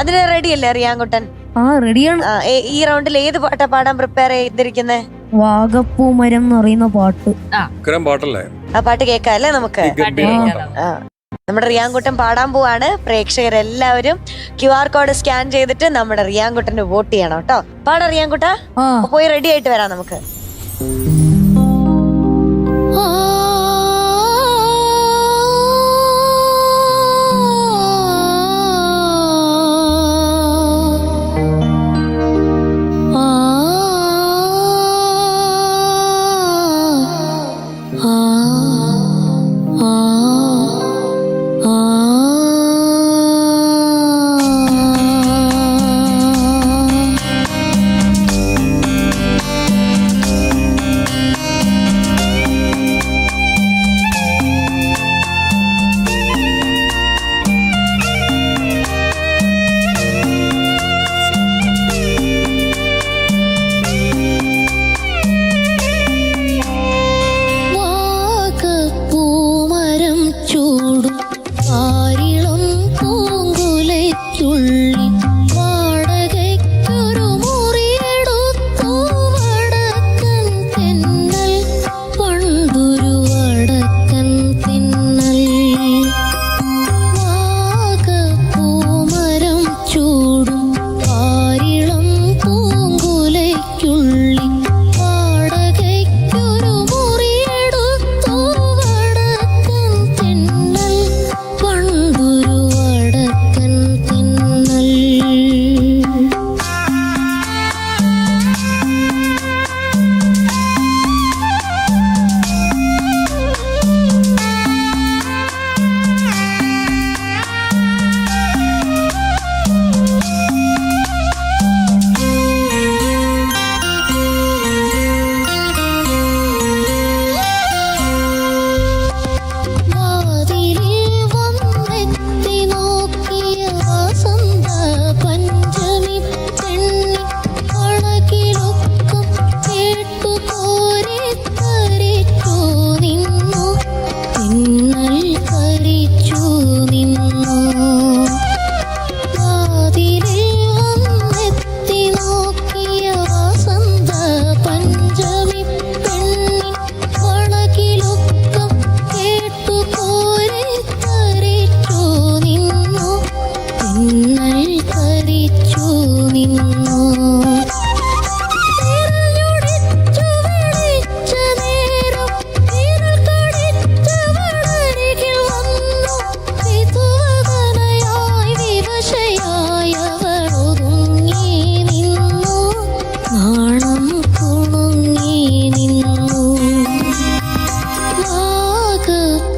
അതിന് റെഡി അല്ലേ റിയാൻകുട്ടൻ? റെഡിയാണ്. ഈ റൗണ്ടിൽ ഏത് പാട്ടാ പാടാൻ പ്രിപ്പയർ ചെയ്തിരിക്കുന്നേ? വാഗപ്പൂമരം എന്ന് പറയുന്ന പാട്ട്. പാട്ടല്ലേ? ആ പാട്ട് കേൾക്കാല്ലേ നമുക്ക്? നമ്മുടെ റിയാൻകുട്ടൻ പാടാൻ പോവാണ്. പ്രേക്ഷകരെല്ലാവരും QR കോഡ് സ്കാൻ ചെയ്തിട്ട് നമ്മുടെ റിയാൻകുട്ടന് വോട്ട് ചെയ്യണം കേട്ടോ. പാടാ റിയാൻകുട്ട, പോയി റെഡി ആയിട്ട് വരാം നമുക്ക്.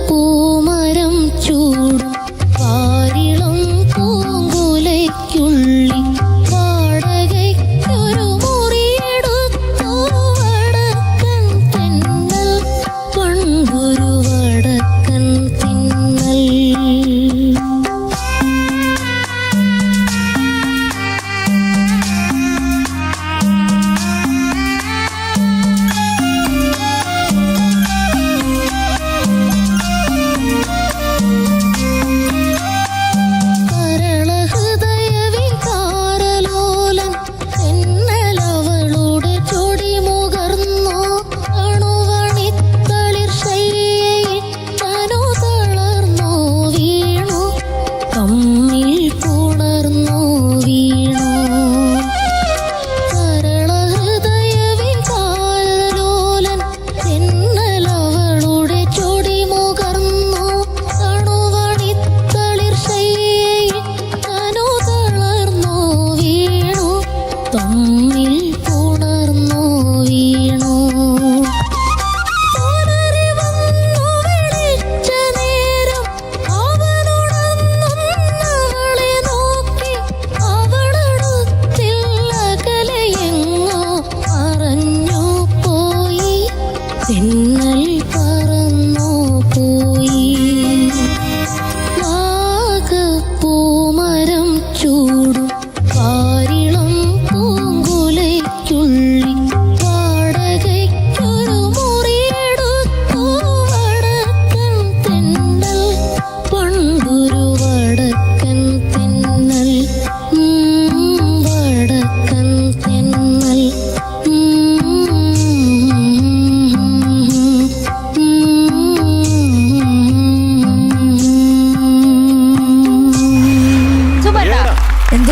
പൂമരം ചൂടും പാരിളം പൂങ്കു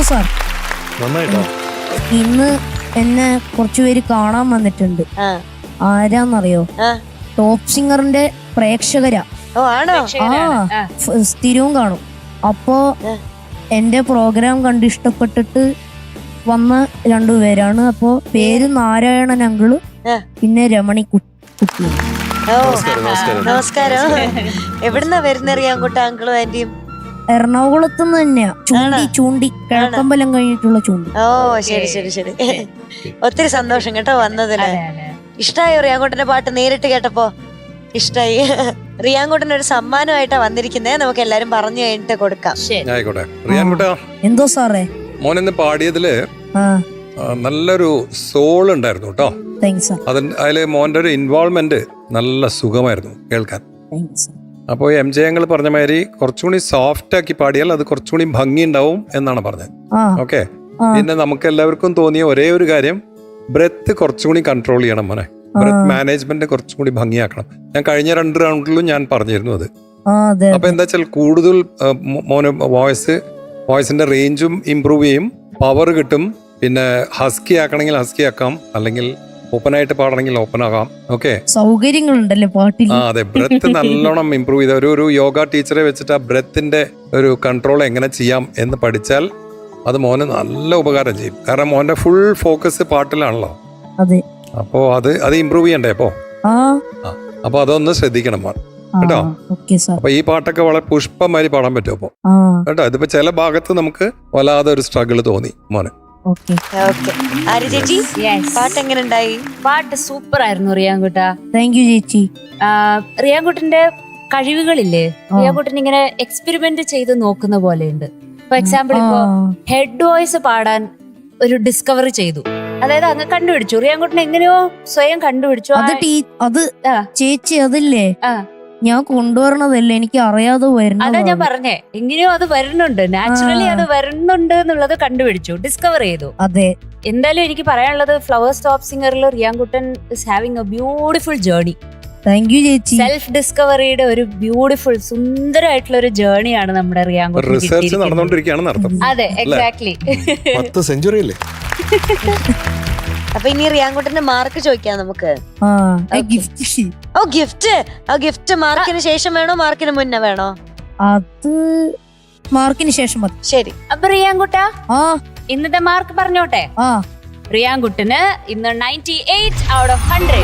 സാർ. നന്നായിട്ടോ. ഇന്ന് എന്നെ കുറച്ചുപേര് കാണാൻ വന്നിട്ടുണ്ട്. ആ ആരാന്നറിയോ? ആ. ടോപ്പ് സിംഗറിന്റെ പ്രേക്ഷകരാ. ഓ ആണോ? സ്ഥിരവും കാണും. അപ്പോ എന്റെ പ്രോഗ്രാം കണ്ട് ഇഷ്ടപ്പെട്ടിട്ട് വന്ന രണ്ടുപേരാണ്. അപ്പോ പേര് നാരായണൻ അങ്കിള്, പിന്നെ രമണി കുട്ടി. ഓ നമസ്കാരം. എവിടുന്നാ വരുന്ന റിയാൻകുട്ട അങ്കിളും ആന്റിയും? എറണാകുളത്ത് നിന്ന് തന്നെയാ. ചൂണ്ടി കിഴക്കമ്പലം കഴിഞ്ഞിട്ടുള്ള ചൂണ്ടി. ഓ ശരി ശരി ശരി. ഒത്തിരി സന്തോഷം കേട്ടോ വന്നതില്. ഇഷ്ടായോ റിയാൻകുട്ടന്റെ പാട്ട് നേരിട്ട് കേട്ടപ്പോ? ഇഷ്ടായി. റിയാൻകുട്ടൻ ഒരു സമ്മാനമായിട്ടാ വന്നിരിക്കുന്നേ. നമുക്ക് എല്ലാരും പറഞ്ഞു കഴിഞ്ഞിട്ട് കൊടുക്കാം. ആയിക്കോട്ടെ. റിയാൻകുട്ടാ, എന്തോ സാറേ? മോനെന്ന് പാടിയതില് നല്ലൊരു സോൾ ഉണ്ടായിരുന്നു കേട്ടോ. അതില് മോന്റെ ഒരു ഇൻവോൾവ്മെന്റ് നല്ല സുഖമായിരുന്നു കേൾക്കാൻ. അപ്പോൾ MJ അങ്കിൾ പറഞ്ഞ മാതിരി കുറച്ചുകൂടി സോഫ്റ്റ് ആക്കി പാടിയാൽ അത് കുറച്ചുകൂടി ഭംഗി ഉണ്ടാവും എന്നാണ് പറഞ്ഞത്. ഓക്കെ. പിന്നെ നമുക്ക് എല്ലാവർക്കും തോന്നിയ ഒരേ ഒരു കാര്യം, ബ്രെത്ത് കുറച്ചുകൂടി കൺട്രോൾ ചെയ്യണം മോനെ. ബ്രെത്ത് മാനേജ്മെന്റ് കുറച്ചുകൂടി ഭംഗിയാക്കണം. ഞാൻ കഴിഞ്ഞ 2 റൗണ്ടിലും ഞാൻ പറഞ്ഞിരുന്നു അത്. അപ്പൊ എന്താ വെച്ചാൽ കൂടുതൽ മോന് വോയിസിന്റെ റേഞ്ചും ഇമ്പ്രൂവ് ചെയ്യും, പവർ കിട്ടും. പിന്നെ ഹസ്കി ആക്കണമെങ്കിൽ ഹസ്കി ആക്കാം, അല്ലെങ്കിൽ ഓപ്പൺ ആയിട്ട് പാടണമെങ്കിൽ ഓപ്പൺ ആകാം. ഓക്കെ, സൗകര്യങ്ങളുണ്ടല്ലേ പാട്ടിൽ. അതെ, ബ്രെത്ത് നല്ലോണം ഇമ്പ്രൂവ് ചെയ്ത ഒരു യോഗ ടീച്ചറെ വെച്ചിട്ട് ആ ബ്രെത്തിന്റെ ഒരു കൺട്രോൾ എങ്ങനെ ചെയ്യാം എന്ന് പഠിച്ചാൽ അത് മോന് നല്ല ഉപകാരം ചെയ്യും. കാരണം മോന്റെ ഫുൾ ഫോക്കസ് പാട്ടിലാണല്ലോ. അതെ. അപ്പോ അത് ഇമ്പ്രൂവ് ചെയ്യണ്ടേ? അപ്പൊ അതൊന്ന് ശ്രദ്ധിക്കണം മോൻ കേട്ടോ. അപ്പൊ ഈ പാട്ടൊക്കെ വളരെ പുഷ്പമാതിരി പാടാൻ പറ്റും അപ്പൊ കേട്ടോ. ഇതിപ്പോ ചില ഭാഗത്ത് നമുക്ക് വല്ലാതെ ഒരു സ്ട്രഗിൾ തോന്നി മോന്. പാട്ട് എങ്ങനെ ഉണ്ടായി? പാട്ട് സൂപ്പർ ആയിരുന്നു റിയാൻകുട്ട. താങ്ക് യു ചേച്ചി. റിയാൻകുട്ടന്റെ കഴിവുകളില്ലേ, റിയാൻകുട്ടൻ ഇങ്ങനെ എക്സ്പെരിമെന്റ് ചെയ്ത് നോക്കുന്ന പോലെയുണ്ട്. ഫോർ എക്സാമ്പിൾ ഇപ്പോ ഹെഡ് വോയിസ് പാടാൻ ഒരു ഡിസ്കവറി ചെയ്തു. അതായത് അങ്ങ് കണ്ടുപിടിച്ചു. റിയാൻകുട്ടൻ എങ്ങനെയോ സ്വയം കണ്ടുപിടിച്ചു. അത് ചേച്ചി അതില്ലേ ഞാൻ കൊണ്ടുവരണതല്ലേ, എനിക്ക് അറിയാതെ വരുന്നു. അതാ ഞാൻ പറഞ്ഞേ, എങ്ങനെയോ അത് വരുന്നുണ്ട്, നാച്ചുറലി അത് വരുന്നുണ്ട് എന്നുള്ളത് കണ്ടുപിടിച്ചു, ഡിസ്കവർ ചെയ്തു. അതെ. എന്തായാലും എനിക്ക് പറയാനുള്ളത്, ഫ്ലവേഴ്സ് ടോപ്പ് സിംഗറിൽ റിയാൻകുട്ടൻ is having a beautiful journey. Thank you ചേച്ചി. സെൽഫ് ഡിസ്കവറിയുടെ ഒരു ബ്യൂട്ടിഫുൾ സുന്ദരമായിട്ടുള്ള ഒരു ജേർണിയാണ് നമ്മുടെ റിയാൻകുട്ടൻ. റിസർച്ച് നടന്നുകൊണ്ടിരിക്കുകയാണ്. അതെ, എക്സാക്ട്ലി. 10 സെഞ്ചുറി അല്ലേ? അപ്പൊ ഇനി റിയാൻകുട്ടന്റെ മാർക്ക് ചോദിക്കാം നമുക്ക്. ഓ ഗിഫ്റ്റ് മാർക്കിന് ശേഷം വേണോ മാർക്കിന് മുന്നേ വേണോ? അത് മാർക്കിന് ശേഷം മതി. ശരി. അപ്പൊ റിയാൻകുട്ട ഇന്നത്തെ മാർക്ക് പറഞ്ഞോട്ടെ. റിയാൻകുട്ടന് ഇന്ന് 98 out of 100.